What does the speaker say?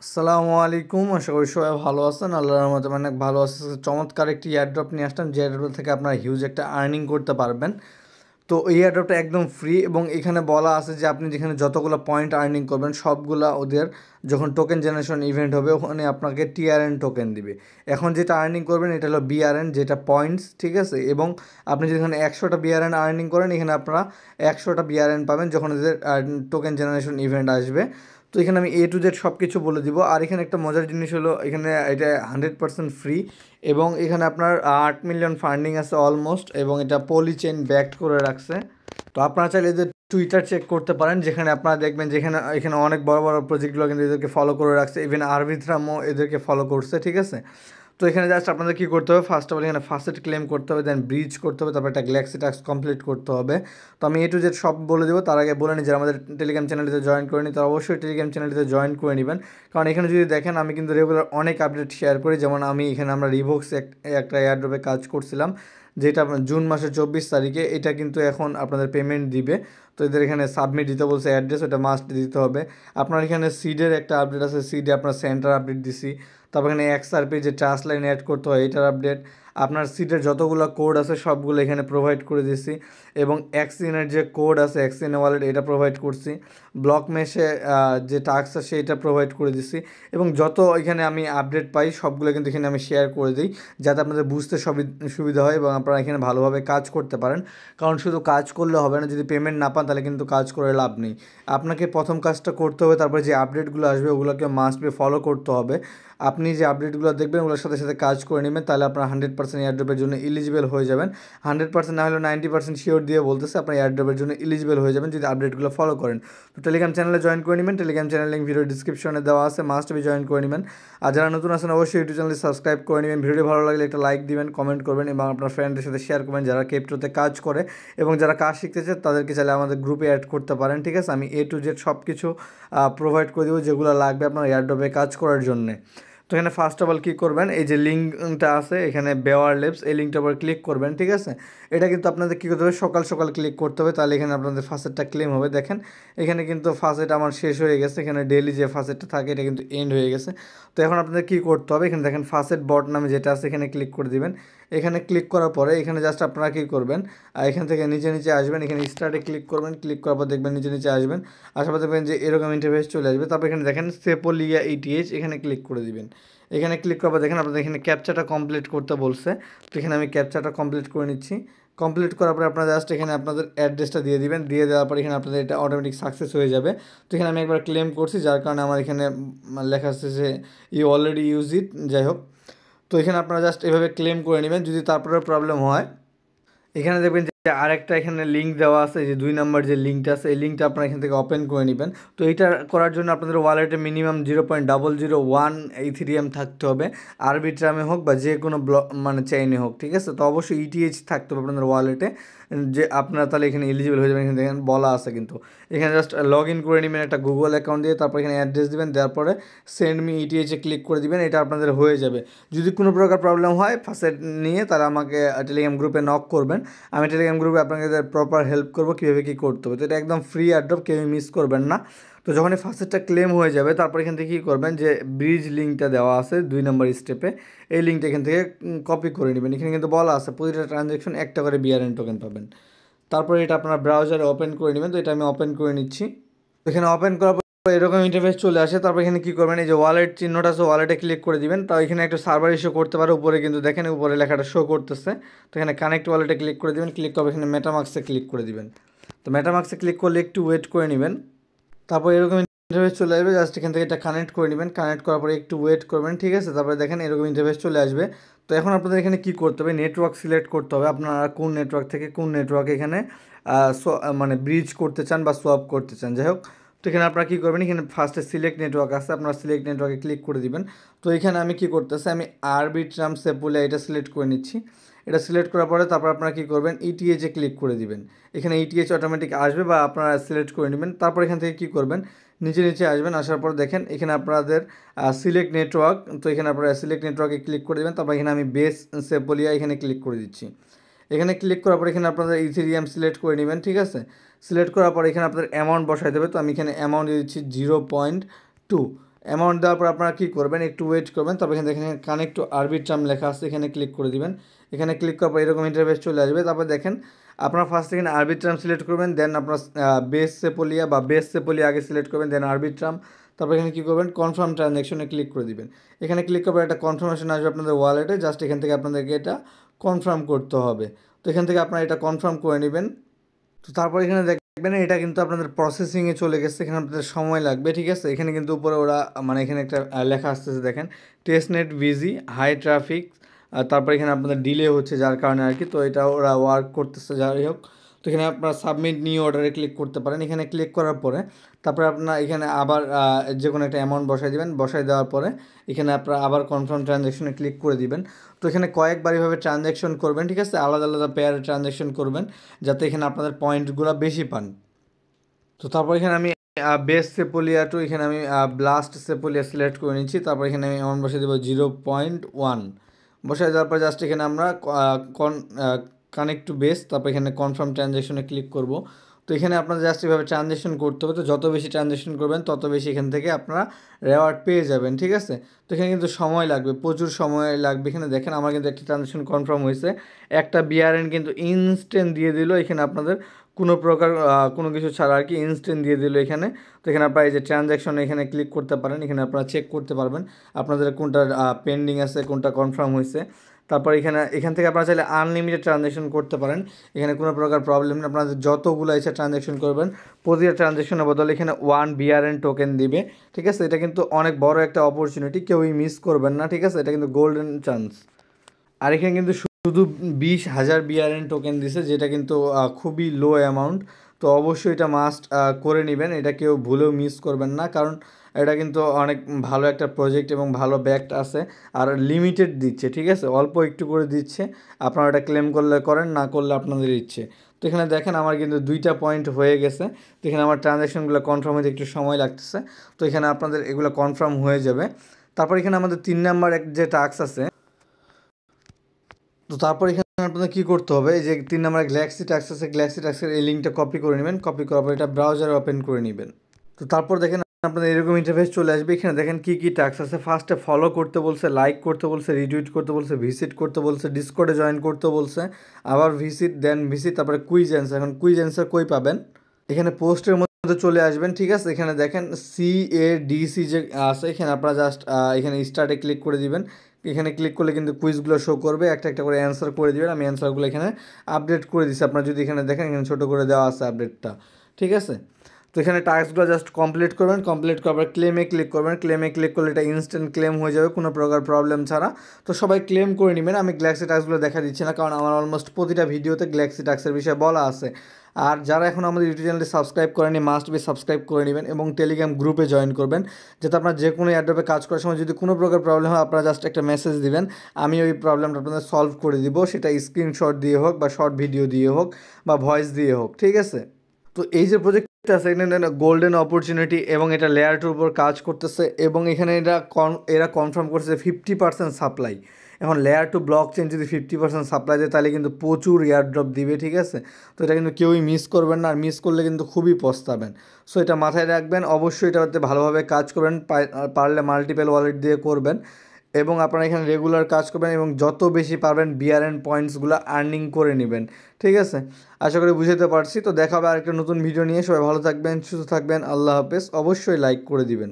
আসসালামু আলাইকুম। আশা করি সবাই ভালো আছেন। আল্লাহর রহমতে অনেক ভালো আছে। চমৎকার একটি এয়ারড্রপ নিয়ে আসলাম, যে এয়ারড্রপ থেকে আপনারা হিউজ একটা আর্নিং করতে পারবেন। তো এই এয়ারড্রপটা একদম ফ্রি এবং এখানে বলা আছে যে আপনি যেখানে যতগুলো পয়েন্ট আর্নিং করবেন সবগুলা ওদের যখন টোকেন জেনারেশন ইভেন্ট হবে ওখানে আপনাকে টিআরএন টোকেন দিবে। এখন যেটা আর্নিং করবেন এটা হলো বিআরএন, যেটা পয়েন্টস, ঠিক আছে। এবং আপনি যদি এখানে 100টা বিআরএন আর্নিং করেন এখানে আপনারা 100টা বিআরএন পাবেন যখন এদের টোকেন জেনারেশন ইভেন্ট আসবে। তো এখানে আমি A to Z সব কিছু বলে দিব। আর এখানে একটা মজার জিনিস হলো এখানে এটা 100% ফ্রি এবং এখানে আপনার 8 মিলিয়ন ফান্ডিং আছে অলমোস্ট, এবং এটা পলিচেন ব্যাকড করে রাখছে। তো আপনারা চাইলে এদের টুইটার চেক করতে পারেন, যেখানে আপনারা দেখবেন যেখানে এখানে অনেক বড় বড় প্রজেক্টগুলো কিন্তু এদেরকে ফলো করে রাখছে, ইভেন আরবিথ্রামও এদেরকে ফলো করছে, ঠিক আছে। তো এখানে জাস্ট আপনাদের কী করতে হবে, ফার্স্ট অফ অল এখানে ফার্স্ট ক্লেম করতে হবে, দেন ব্রিজ করতে হবে, তারপর একটা গ্যালাক্সি টাস্ক কমপ্লিট করতে হবে। তো আমি A to Z সব বলে দেবো। তার আগে বলে নিই যারা আমাদের টেলিগ্রাম চ্যানেলটিতে জয়েন করে নিই তারা অবশ্যই টেলিগ্রাম চ্যানেলটিতে জয়েন করে নেবেন, কারণ এখানে যদি দেখেন আমি কিন্তু রেগুলার অনেক আপডেট শেয়ার করি। যেমন আমি এখানে আমরা রিভোক্স একটা এয়ারড্রপে কাজ করছিলাম, যেটা জুন মাসের 24 তারিখে। এটা কিন্তু এখন আপনাদের পেমেন্ট দিবে। তো এদের এখানে সাবমিট দিতে বলছে অ্যাড্রেস, ওটা মাস্ট দিতে হবে। আপনার এখানে সিডের একটা আপডেট আছে, সিডে আপনার সেন্টার আপডেট দিছি। তারপর এখানে XRP যে ট্রাস্ট লাইন অ্যাড করতে হয় এটার আপডেট। আপনার সিটের যতগুলো কোড আছে সবগুলো এখানে প্রোভাইড করে দিছি, এবং এক্সিনের যে কোড আছে এক্সিনে ওয়ালেট এটা প্রোভাইড করছি। ব্লক মেশে যে টাস্ক আছে এটা প্রোভাইড করে দিছি, এবং যত এখানে আমি আপডেট পাই সবগুলো কিন্তু এখানে আমি শেয়ার করে দিই, যাতে আপনাদের বুঝতে সুবিধা হয় এবং আপনারা এখানে ভালোভাবে কাজ করতে পারেন। কারণ শুধু কাজ করলে হবে না, যদি পেমেন্ট না পান তাহলে কিন্তু কাজ করে লাভ নেই। আপনাকে প্রথম কাজটা করতে হবে, তারপরে যে আপডেটগুলো আসবে ওগুলোকে মাস্ট বি ফলো করতে হবে। আপনি যে আপডেটগুলো দেখবেন ওগুলোর সাথে সাথে কাজ করে নেবেন, তাহলে আপনার 100% এয়ারড্রপের জন্য এলিজিবল হয়ে যাবেন। 100% না হলেও 90% শিওর দিয়ে বলতেছে আপনার এয়ারড্রপের জন্য এলিজিবল হয়ে যাবেন যদি আপডেটগুলো ফলো করেন। তো টেলিগ্রাম চ্যানেলে জয়েন করে নেবেন, টেলিগ্রাম চ্যানেল লিঙ্ক ভিডিও ডিসক্রিপশনে দেওয়া আছে, মাস্ট বি জয়েন করে নেবেন। আর যারা নতুন আছেন অবশ্যই ইউটিউব চ্যানেলটি সাবস্ক্রাইব করে নেবেন। ভিডিওটি ভালো লাগলে একটা লাইক দিবেন, কমেন্ট করবেন এবং আপনার ফ্রেন্ডদের সাথে শেয়ার করবেন যারা ক্রিপ্টোতে কাজ করে, এবং যারা কাজ শিখতে চায় তাদেরকে চাইলে আমাদের গ্রুপে অ্যাড করতে পারেন, ঠিক আছে। আমি A to Z সব কিছু প্রোভাইড করে দেবো যেগুলো লাগবে আপনার এয়ারড্রপে কাজ করার জন্যে। তো এখানে ফার্স্ট অফ অল কী করবেন, এই যে লিঙ্কটা আছে এখানে বেওয়ার লেবস, এই লিঙ্কটার উপর ক্লিক করবেন, ঠিক আছে। এটা কিন্তু আপনাদের কী করতে হবে, সকাল সকাল ক্লিক করতে হবে, তাহলে এখানে আপনাদের ফার্স্টেরটা ক্লেম হবে। দেখেন এখানে কিন্তু ফার্স্ট আমার শেষ হয়ে গেছে, এখানে ডেইলি যে ফার্স্টটা থাকে এটা কিন্তু এন্ড হয়ে গেছে। তো এখন আপনাদের কী করতে হবে, এখানে দেখেন ফার্স্ট বট নামে যেটা আছে এখানে ক্লিক করে দিবেন। এখানে ক্লিক করার পরে এখানে জাস্ট আপনারা কী করবেন, এখান থেকে নিচে নিচে আসবেন, এখানে স্টার্টে ক্লিক করবেন, ক্লিক করার পর দেখবেন নিচে নিচে আসবেন, আসার পর দেখবেন যে এরকম ইন্টারফেস চলে আসবে। তারপর এখানে দেখেন সেপোলিয়া ETH এখানে ক্লিক করে দিবেন। এখানে ক্লিক করার পর দেখেন আপনাদের এখানে ক্যাপচাটা কমপ্লিট করতে বলছে। তো এখানে আমি ক্যাপচাটা কমপ্লিট করে নিচ্ছি। কমপ্লিট করার পরে আপনারা জাস্ট এখানে আপনাদের অ্যাড্রেসটা দিয়ে দিবেন, দিয়ে দেওয়ার পর এখানে আপনাদের এটা অটোমেটিক সাকসেস হয়ে যাবে। তো এখানে আমি একবার ক্লেম করছি, যার কারণে আমার এখানে লেখা আছে যে ইউ অলরেডি ইউজ ইট, যাই হোক। তো এখানে আপনারা জাস্ট এভাবে ক্লেম করে নেবেন। যদি তারপরে প্রবলেম হয় এখানে দেখবেন যে আরেকটা এখানে লিঙ্ক দেওয়া আছে, যে 2 নম্বর যে লিঙ্কটা আছে এই লিঙ্কটা আপনারা এখান থেকে ওপেন করে নেবেন। তো এইটা করার জন্য আপনাদের ওয়ালেটে মিনিমাম 0.001 ইথেরিয়াম থাকতে হবে, আরবিট্রামে হোক বা যে কোনো মানে চেইনে হোক, ঠিক আছে। তো অবশ্যই ETH থাকতে হবে আপনাদের ওয়ালেটে, যে আপনারা তাহলে এখানে এলিজিবল হয়ে যাবেন। এখানে দেখেন বলা আছে কিন্তু এখানে জাস্ট লগ ইন করে নেবেন একটা গুগল অ্যাকাউন্ট দিয়ে, তারপর এখানে অ্যাড্রেস দেবেন, দেওয়ার পরে সেন্ড মি ETH ক্লিক করে দিবেন, এটা আপনাদের হয়ে যাবে। যদি কোনো প্রকার প্রবলেম হয় ফার্স্টে নিয়ে তাহলে আমাকে টেলিগ্রাম গ্রুপে নক করবেন, আমি টেলিগ্রাম গ্রুপে আপনাকে প্রপার হেল্প করবো কীভাবে কী করতে হবে। তো এটা একদম ফ্রি এয়ারড্রপ, কেউ মিস করবেন না। তো যখনই ফার্স্টেরটা ক্লেম হয়ে যাবে তারপর এখান থেকে কী করবেন, যে ব্রিজ লিঙ্কটা দেওয়া আছে 2 নম্বর স্টেপে, এই লিঙ্কটা এখান থেকে কপি করে নেবেন। এখানে কিন্তু বলা আছে প্রতিটা ট্রানজ্যাকশন একটা করে বিআরএন টোকেন পাবেন। তারপরে এটা আপনার ব্রাউজারে ওপেন করে নেবেন। তো এটা আমি ওপেন করে নিচ্ছি। এখানে ওপেন করার পর এরকম ইন্টারফেস চলে আসে। তারপর এখানে কী করবেন, এই যে ওয়ালেট চিহ্নটা আছে ওয়ালেটে ক্লিক করে দিবেন। তাও এখানে একটা সার্ভার শো করতে পারে, উপরে কিন্তু দেখেন উপরে লেখাটা শো করতেছে। তো এখানে কানেক্ট ওয়ালেটে ক্লিক করে দিবেন, ক্লিক করবে এখানে মেটামাক্সে ক্লিক করে দিবেন। তো মেটামাক্সে ক্লিক করলে একটু ওয়েট করে নেবেন। তারপর এরকম ইন্টারফেস চলে আসবে, জাস্ট এখান থেকে এটা কানেক্ট করে নেবেন, কানেক্ট করার পরে একটু ওয়েট করবেন, ঠিক আছে। তারপরে দেখেন এরকম ইন্টারফেস চলে আসবে। তো এখন আপনাদের এখানে কী করতে হবে, নেটওয়ার্ক সিলেক্ট করতে হবে, আপনারা কোন নেটওয়ার্ক থেকে কোন নেটওয়ার্কে এখানে মানে ব্রিজ করতে চান বা সোয়াপ করতে চান, যাই হোক। তো এখানে আপনারা কী করবেন, এখানে ফার্স্টে সিলেক্ট নেটওয়ার্ক আছে, আপনারা সিলেক্ট নেটওয়ার্কে ক্লিক করে দিবেন। তো এখানে আমি কী করতেছি, আমি আরবিট্রাম সেপোলিয়া এটা সিলেক্ট করে নিচ্ছি। এটা সিলেক্ট করার পরে তারপর আপনারা কী করবেন, ETH ক্লিক করে দিবেন। এখানে ETH অটোমেটিক আসবে বা আপনারা সিলেক্ট করে নেবেন। তারপর এখান থেকে কী করবেন, নিচে নিচে আসবেন, আসার পর দেখেন এখানে আপনাদের সিলেক্ট নেটওয়ার্ক, তো এখানে আপনারা সিলেক্ট নেটওয়ার্কে ক্লিক করে দেবেন। তারপর এখানে আমি বেস সেপোলিয়া এখানে ক্লিক করে দিচ্ছি। এখানে ক্লিক করার পর এখানে আপনাদের ইথেরিয়াম সিলেক্ট করে নেবেন, ঠিক আছে। সিলেক্ট করার পর এখানে আপনাদের অ্যামাউন্ট বসাই দেবে। তো আমি এখানে অ্যামাউন্ট দিয়ে দিচ্ছি 0.2। অ্যামাউন্ট দেওয়ার পর আপনারা কী করবেন, একটু ওয়েট করবেন। তারপর এখানে দেখেন কানেক্ট টু আরবিট্রাম লেখা আছে, এখানে ক্লিক করে দিবেন। এখানে ক্লিক করার পর এরকম ইন্টারফেস চলে আসবে। তারপর দেখেন আপনারা ফার্স্ট এখানে আরবিট্রাম সিলেক্ট করবেন, দেন আপনার বেস সেপোলিয়া বা বেস সেপোলিয়া আগে সিলেক্ট করবেন, দেন আরবিট্রাম। তারপর এখানে কী করবেন, কনফার্ম ট্রানজ্যাকশনে ক্লিক করে দিবেন। এখানে ক্লিক করার পর একটা কনফার্মেশন আসবে আপনাদের ওয়ালেটে, জাস্ট এখান থেকে আপনাদেরকে এটা কনফার্ম করতে হবে। তো এখান থেকে আপনারা এটা কনফার্ম করে নেবেন। তো তারপর এখানে দেখবেন এটা কিন্তু আপনাদের প্রসেসিংয়ে চলে গেছে, এখানে আপনাদের সময় লাগবে, ঠিক আছে। এখানে কিন্তু উপরে ওরা মানে এখানে একটা লেখা আসতেছে দেখেন, টেস্টনেট বিজি হাই ট্রাফিক, তারপর এখানে আপনাদের ডিলে হচ্ছে যার কারণে আর কি। তো এটা ওরা ওয়ার্ক করতেছে যাই হোক। তো এখানে আপনারা সাবমিট নিউ অর্ডারে ক্লিক করতে পারেন। এখানে ক্লিক করার পরে তারপরে আপনার এখানে আবার যে কোনো একটা অ্যামাউন্ট বসাই দেবেন। বসাই দেওয়ার পরে এখানে আপনারা আবার কনফার্ম ট্রানজ্যাকশনে ক্লিক করে দিবেন। তো এখানে কয়েকবার এভাবে ট্রানজ্যাকশন করবেন, ঠিক আছে, আলাদা আলাদা পেয়ারে ট্রানজ্যাকশন করবেন যাতে এখানে আপনাদের পয়েন্টগুলো বেশি পান। তো তারপর এখানে আমি বেস সেপোলিয়া টু এখানে আমি ব্লাস্ট সেপোলিয়া সিলেক্ট করে নিচ্ছি। তারপর এখানে আমি অ্যামাউন্ট বসিয়ে দেবো 0.1। বসায় দেওয়ার পর জাস্ট এখানে আমরা কানেক্ট টু বেস, তারপর এখানে কনফার্ম ট্রানজ্যাকশনে ক্লিক করব। তো এখানে আপনাদের জাস্ট এভাবে ট্রানজ্যাকশন করতে হবে। তো যত বেশি ট্রানজ্যাকশন করবেন তত বেশি এখান থেকে আপনারা রেওয়ার্ড পেয়ে যাবেন, ঠিক আছে। তো এখানে কিন্তু সময় লাগবে, প্রচুর সময় লাগবে। এখানে দেখেন আমার কিন্তু একটা ট্রানজ্যাকশন কনফার্ম হয়েছে, একটা বিআরএন কিন্তু ইনস্ট্যান্ট দিয়ে দিল এখানে আপনাদের কোনো প্রকার কোনো কিছু ছাড়া আর কি, ইনস্ট্যান্ট দিয়ে দিল এখানে। তো এখানে আপনারা এই যে ট্রানজ্যাকশন এখানে ক্লিক করতে পারেন, এখানে আপনারা চেক করতে পারবেন আপনাদের কোনটা পেন্ডিং আছে, কোনটা কনফার্ম হয়েছে। তারপর এখান থেকে আপনারা চাইলে আনলিমিটেড ট্রানজ্যাকশন করতে পারেন, এখানে কোনো প্রকার প্রবলেম নেই। আপনাদের যতগুলো ইচ্ছা ট্রানজ্যাকশন করবেন, প্রতিটা ট্রানজ্যাকশনের বদলে এখানে 1 বিআরএন টোকেন দিবে, ঠিক আছে। এটা কিন্তু অনেক বড় একটা অপরচুনিটি, কেউই মিস করবেন না, ঠিক আছে। এটা কিন্তু গোল্ডেন চান্স। আর এখানে কিন্তু শুধু 20,000 বিআরএন টোকেন দিছে, যেটা কিন্তু খুবই লো অ্যামাউন্ট। তো অবশ্যই এটা মাস্ট করে নেবেন, এটা কেউ ভুলেও মিস করবেন না, কারণ এটা কিন্তু অনেক ভালো একটা প্রজেক্ট এবং ভালো ব্যাকড আছে। আর লিমিটেড দিচ্ছে, ঠিক আছে, অল্প একটু করে দিচ্ছে। আপনারা এটা ক্লেম করলে করেন, না করলে আপনাদের ইচ্ছে। তো এখানে দেখেন আমার কিন্তু 2টা পয়েন্ট হয়ে গেছে। তো এখানে আমার ট্রানজ্যাকশনগুলো কনফার্ম হতে একটু সময় লাগতেছে। তো এখানে আপনাদের এগুলো কনফার্ম হয়ে যাবে। তারপর এখানে আমাদের 3 নাম্বার যে টাস্ক আছে, তো তারপর এখানে আপনাদের কী করতে হবে, এই যে 3 নম্বরে গ্যালাক্সি টাস্ক আছে, গ্যালাক্সি টাস্কের এই লিঙ্কটা কপি করে নেবেন। কপি করার পর এটা ব্রাউজারে ওপেন করে নেবেন। তো তারপর দেখেন আপনাদের এরকম ইন্টারফেস চলে আসবে। এখানে দেখেন কী কী টাস্ক আছে। ফার্স্টে ফলো করতে বলছে, লাইক করতে বলছে, রিটুইট করতে বলছে, ভিজিট করতে বলছে, ডিসকর্ডে জয়েন করতে বলছে, আবার ভিজিট, দেন ভিজিট, তারপরে কুইজ অ্যান্সার। এখন কুইজ অ্যান্সার কই পাবেন, এখানে পোস্টের মধ্যে চলে আসবেন, ঠিক আছে। এখানে দেখেন CADC যে আছে, এখানে আপনারা জাস্ট এখানে স্টার্টে ক্লিক করে দিবেন। এখানে ক্লিক করলে কিন্তু কুইজগুলো শো করবে, একটা একটা করে অ্যান্সার করে দিবেন। আমি অ্যান্সারগুলো এখানে আপডেট করে দিচ্ছি। আপনারা যদি এখানে দেখেন, এখানে ছোটো করে দেওয়া আছে আপডেটটা, ঠিক আছে। তো এখানে টাস্কগুলো জাস্ট কমপ্লিট করবেন। কমপ্লিট করার পর ক্লেমে ক্লিক করবেন। ক্লেমে ক্লিক করলে এটা ইনস্ট্যান্ট ক্লেম হয়ে যাবে কোনো প্রকার প্রবলেম ছাড়া। তো সবাই ক্লেম করে নেবেন। আমি গ্যালাক্সি টাস্কগুলো দেখা দিচ্ছি না, কারণ আমার অলমোস্ট প্রতিটা ভিডিওতে গ্যালাক্সি টাস্কের বিষয়ে বলা আছে। আর যারা এখন আমাদের ইউটিউব চ্যানেলটি সাবস্ক্রাইব করেনি, মাস্ট বি সাবস্ক্রাইব করে নেবেন এবং টেলিগ্রাম গ্রুপে জয়েন করবেন, যাতে আপনার যে কোনো এয়ারড্রপে কাজ করার সময় যদি কোনো প্রকার প্রবলেম হয়, আপনারা জাস্ট একটা মেসেজ দিবেন, আমি ওই প্রবলেমটা আপনাদের সলভ করে দিব। সেটা স্ক্রিনশট দিয়ে হোক বা শর্ট ভিডিও দিয়ে হোক বা ভয়েস দিয়ে হোক, ঠিক আছে। তো এই যে প্রজেক্টটা আছে, এখানে গোল্ডেন অপরচুনিটি এবং এটা লেয়ার 2 উপর কাজ করতেছে এবং এখানে এরা কনফার্ম করছে 50% সাপ্লাই। এখন লেয়ার 2 ব্লক চেন যদি 50% সাপ্লাই দেয়, তাহলে কিন্তু প্রচুর এয়ারড্রপ দিবে, ঠিক আছে। তো এটা কিন্তু কেউই মিস করবেন না, আর মিস করলে কিন্তু খুবই পস্তাবেন। সো এটা মাথায় রাখবেন, অবশ্যই এটাতে ভালোভাবে কাজ করবেন, পারলে মাল্টিপল ওয়ালেট দিয়ে করবেন এবং আপনারা এখানে রেগুলার কাজ করবেন এবং যত বেশি পারবেন বিআরএন পয়েন্টসগুলো আর্নিং করে নেবেন, ঠিক আছে। আশা করি বুঝতে পারছি। তো দেখা হবে আরেকটা নতুন ভিডিও নিয়ে। সবাই ভালো থাকবেন, সুস্থ থাকবেন, আল্লাহ হাফেজ। অবশ্যই লাইক করে দিবেন।